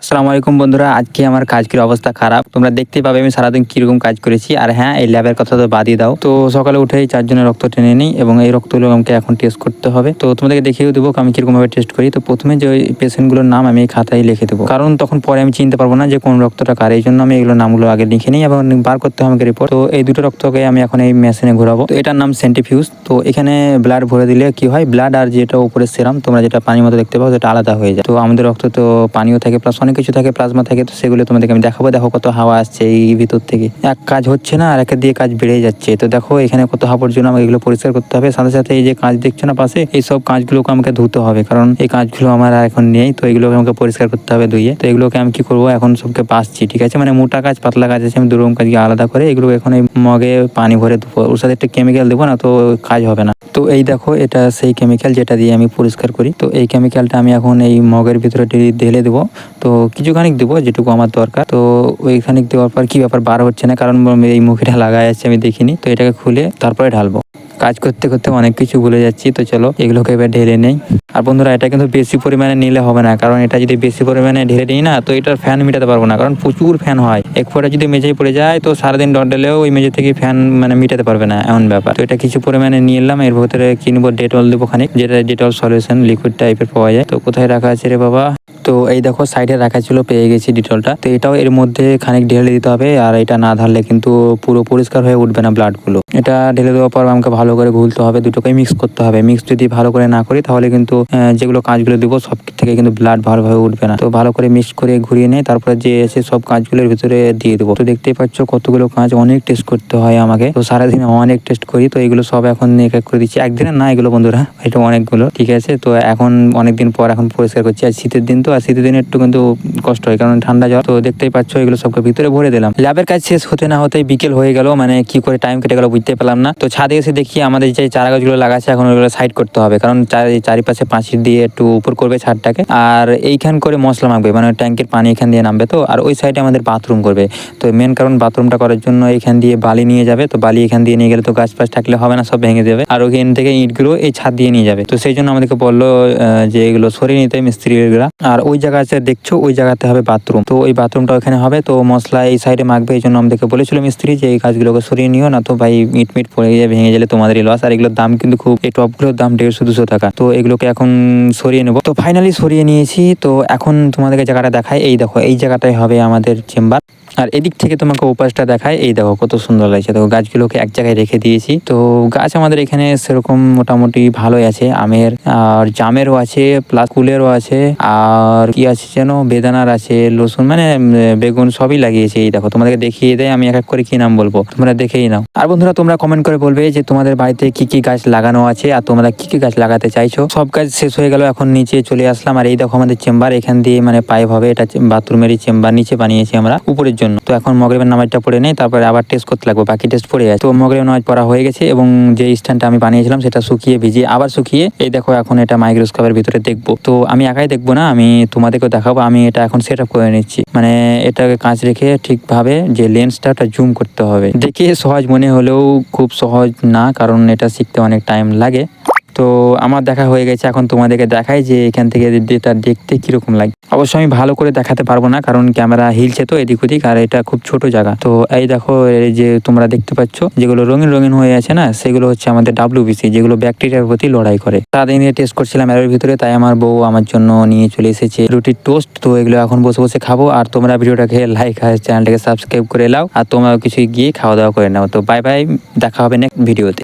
আসসালামু আলাইকুম বন্ধুরা, আজকে আমার কাজের অবস্থা খারাপ। তোমরা দেখতে পাবে আমি সারাদিন কিরকম কাজ করেছি। আর হ্যাঁ, এই ল্যাবের কথা তো বাদই দাও। তো সকালে উঠেই 4 জনের রক্ত টেনে নিই এবং এই রক্তগুলো আমাকে এখন টেস্ট করতে হবে। তো তোমাদেরকে দেখিয়ে দেবো আমি কিরকমভাবে টেস্ট করি। তো প্রথমে যে ওই পেশেন্টগুলোর নাম আমি এই খাতায় লিখে দেবো, কারণ তখন পরে আমি চিনতে পারবো না যে কোন রক্তটা কার। এই জন্য আমি এগুলোর নামগুলো আগে লিখে নিই এবং বার করতে হবে আমাকে রিপোর্ট। তো এই দুটো রক্তকে আমি এখন এই মেশিনে ঘোরাবো। তো এটার নাম সেন্ট্রিফিউজ। তো এখানে ব্লাড ভরে দিলে কি হয়, ব্লাড আর যেটা উপরে সেরাম তোমরা যেটা পানির মতো দেখতে পাও সেটা আলাদা হয়ে যায়। তো আমাদের রক্ত তো পানিও থাকে, প্লাস অনেক কিছু থাকে, প্লাজমা থাকে। তো সেগুলো তোমাদেরকে আমি দেখাবো। দেখো কত হাওয়া আসছে এই ভিতর থেকে। এক কাজ হচ্ছে না আর একের দিয়ে কাজ বেড়ে যাচ্ছে। তো দেখো এখানে কত আবর্জনা, আমাকে এগুলো পরিষ্কার করতে হবে। সাথে সাথে এই যে কাঁচ দেখছো না পাশে, এই সব কাঁচগুলোকে আমাকে ধুতে হবে, কারণ এই কাঁচগুলো আমার এখন নেই। তো এগুলোকে আমাকে পরিষ্কার করতে হবে ধুয়ে। তো এগুলোকে আমি কি করবো, এখন সবকে বাছছি, ঠিক আছে। মানে মোটা কাজ পাতলা কাজ আছে, আমি দুরকম কাজকে আলাদা করে এগুলো এখন এই মগে পানি ভরে দেবো। ওর সাথে একটা কেমিক্যাল দেবো, না তো কাজ হবে না। তো এই দেখো এটা সেই কেমিক্যাল যেটা দিয়ে আমি পরিষ্কার করি। তো এই কেমিক্যালটা আমি এখন এই মগের ভিতরে ঢেলে দেবো। তো কিছুখানিক দেবো যেটুকু আমার দরকার। তো ওইখানিক দেওয়ার পর কি ব্যাপার, বার হচ্ছে না, কারণ এই মুখেটা লাগাই আছে আমি দেখিনি। তো এটাকে খুলে তারপরে ঢালবো। কাজ করতে করতে অনেক কিছু ভুলে যাচ্ছি। তো চলো এগুলোকে এবার ঢেলে নেই। আর বন্ধুরা, এটা কিন্তু বেশি পরিমাণে নিলে হবে না, কারণ এটা যদি বেশি পরিমাণে ঢেলে নিই না, তো এটার ফ্যান মেটাতে পারবো না, কারণ প্রচুর ফ্যান হয়। এক ফোঁটা যদি মেঝেই পড়ে যায় তো সারাদিন ডট ঢেলেও ওই মেঝে থেকে ফ্যান মানে মেটাতে পারবে না, এমন ব্যাপার। তো এটা কিছু পরিমাণে নিয়ে এলাম। এর ভিতরে কিনবো ডেটল দেবো খানিক, যেটা ডেটল সলিউশন লিকুইড টাইপের পাওয়া যায়। তো কোথায় রাখা আছে রে বাবা? তো এই দেখো সাইডে রাখা ছিল, পেয়ে গেছি ডিটলটা। তো এটাও এর মধ্যে খানিক ঢেলে দিতে হবে, আর এটা না ঢাললে কিন্তু পুরো পরিষ্কার হয়ে উঠবে না ব্লাডগুলো। এটা ঢেলে দেওয়ার পর আমাকে ভালো করে ঘুলতে হবে, দুটোকে মিক্স করতে হবে। মিক্স যদি ভালো করে না করি তাহলে কিন্তু যেগুলো কাঁচগুলো দেবো সব থেকে কিন্তু ব্লাড ভালোভাবে উঠবে না। তো ভালো করে মিক্স করে ঘুরিয়ে নেই, তারপরে যে এসে সব কাঁচগুলোর ভিতরে দিয়ে দেবো। তো দেখতেই পাচ্ছ কতগুলো কাঁচ, অনেক টেস্ট করতে হয় আমাকে। তো সারাদিনে অনেক টেস্ট করি। তো এগুলো সব এখন এক এক করে দিচ্ছি, একদিনে না এগুলো বন্ধুরা, এটা অনেকগুলো, ঠিক আছে। তো এখন অনেকদিন পর এখন পরিষ্কার করছি। আর শীতের দিন তো, আর শীতের দিনে একটু কিন্তু কষ্ট হয়, কারণ ঠান্ডা জল। তো দেখতেই পাচ্ছ এগুলো সবকে ভিতরে ভরে দিলাম। ল্যাবের কাজ শেষ হতে না হতেই বিকেল হয়ে গেল, মানে কি করে টাইম কেটে গেল বুঝতে পেলাম না। তো ছাদে এসে দেখি আমাদের যে চারা গাছগুলো লাগাচ্ছে এখন ওগুলো সাইড করতে হবে, কারণ চারিপাশে পাঁচিল দিয়ে একটু উপর করবে ছাদটাকে। আর এইখান করে মশলা মাখবে, মানে ট্যাঙ্কের পানি এখান দিয়ে নামবে। তো আর ওই সাইডে আমাদের বাথরুম করবে। তো মেন কারণ বাথরুমটা করার জন্য এখান দিয়ে বালি নিয়ে যাবে। তো বালি এখান দিয়ে নিয়ে গেলে তো গাছ ফাছ থাকলে হবে না, সব ভেঙে দেবে। আর ওখান থেকে ইটগুলো এই ছাদ দিয়ে নিয়ে যাবে। তো সেই জন্য আমাদেরকে বললো যে এগুলো সরিয়ে নিতে মিস্ত্রিরা। আর ওই জায়গা আছে দেখছো, ওই জায়গাতে হবে বাথরুম। তো ওই বাথরুমটা ওখানে হবে। তো মশলা এই সাইডে মাখবে, এই জন্য আমাদেরকে বলেছিল মিস্ত্রি যে এই কাজগুলোকে সরিয়ে নিও, না তো ভাই ইট মিট পড়ে গিয়ে ভেঙে গেলে তোমাদেরই লস। আর এগুলোর দাম কিন্তু খুব, এই টপগুলোর দাম 150-200 টাকা। তো এগুলোকে এখন সরিয়ে নেবো। তো ফাইনালি সরিয়ে নিয়েছি। তো এখন তোমাদেরকে জায়গাটা দেখায়, এই দেখো এই জায়গাটাই হবে আমাদের চেম্বার। আর এদিক থেকে তোমাকে উপাসটা দেখায়, এই দেখো কত সুন্দর লাগছে। তো গাছগুলোকে এক জায়গায় রেখে দিয়েছি। তো গাছ আমাদের এখানে সেরকম মোটামুটি ভালোই আছে, আমের আর জামেরও আছে, প্লাস কুলেরও আছে, আর কি আছে যেন, বেদানার আছে, রসুন মানে বেগুন সবই লাগিয়েছি। এই দেখো তোমাদেরকে দেখিয়ে দেয়, আমি এক এক করে কি নাম বলবো, তোমরা দেখেই নাও। আর বন্ধুরা তোমরা কমেন্ট করে বলবে যে তোমাদের বাড়িতে কি কি গাছ লাগানো আছে আর তোমরা কি কি গাছ লাগাতে চাইছো। সব কাজ শেষ হয়ে গেল, এখন নিচে চলে আসলাম। আর এই দেখো আমাদের চেম্বার, এখান দিয়ে মানে পাইপ হবে, এটা বাথরুমেরই চেম্বার নিচে বানিয়েছি আমরা উপরের জন্য। তো এখন মগরিবের নামাজটা পড়ে নেই, তারপরে আবার টেস্ট করতে লাগবে, বাকি টেস্ট পড়ে আছে। তো মগরিবের নামাজ পড়া হয়ে গেছে এবং যে স্ট্যান্ডটা আমি বানিয়েছিলাম সেটা শুকিয়ে ভিজিয়ে আবার শুকিয়ে, এই দেখো এখন এটা মাইক্রোস্কোপের ভিতরে দেখবো। তো আমি একাই দেখবো না, আমি তোমাদেরকেও দেখাবো। আমি এটা এখন সেট আপ করে নিচ্ছি, মানে এটাকে কাঁচ রেখে ঠিকভাবে যে লেন্সটা জুম করতে হবে। দেখে সহজ মনে হলেও খুব সহজ না, কারণ এটা শিখতে অনেক টাইম লাগে। তো আমার দেখা হয়ে গেছে, এখন তোমাদেরকে দেখাই যে এখান থেকে এটা দেখতে কিরকম লাগে। অবশ্য আমি ভালো করে দেখাতে পারবো না, কারণ ক্যামেরা হিলছে তো এদিক ওদিক, আর এটা খুব ছোট জায়গা। তো এই দেখো এই যে তোমরা দেখতে পাচ্ছ যেগুলো রঙিন রঙিন হয়ে আছে না, সেগুলো হচ্ছে আমাদের WBC, যেগুলো ব্যাকটেরিয়ার প্রতি লড়াই করে। সারাদিন টেস্ট করছিলাম এর ভিতরে, তাই আমার বউ আমার জন্য নিয়ে চলে এসেছে রুটির টোস্ট। তো এগুলো এখন বসে বসে খাবো। আর তোমরা ভিডিওটাকে লাইক আর চ্যানেলটাকে সাবস্ক্রাইব করে নাও, আর তোমরা কিছু গিয়ে খাওয়া দাওয়া করে নাও। তো বাই বাই, দেখা হবে নেক্সট ভিডিওতে।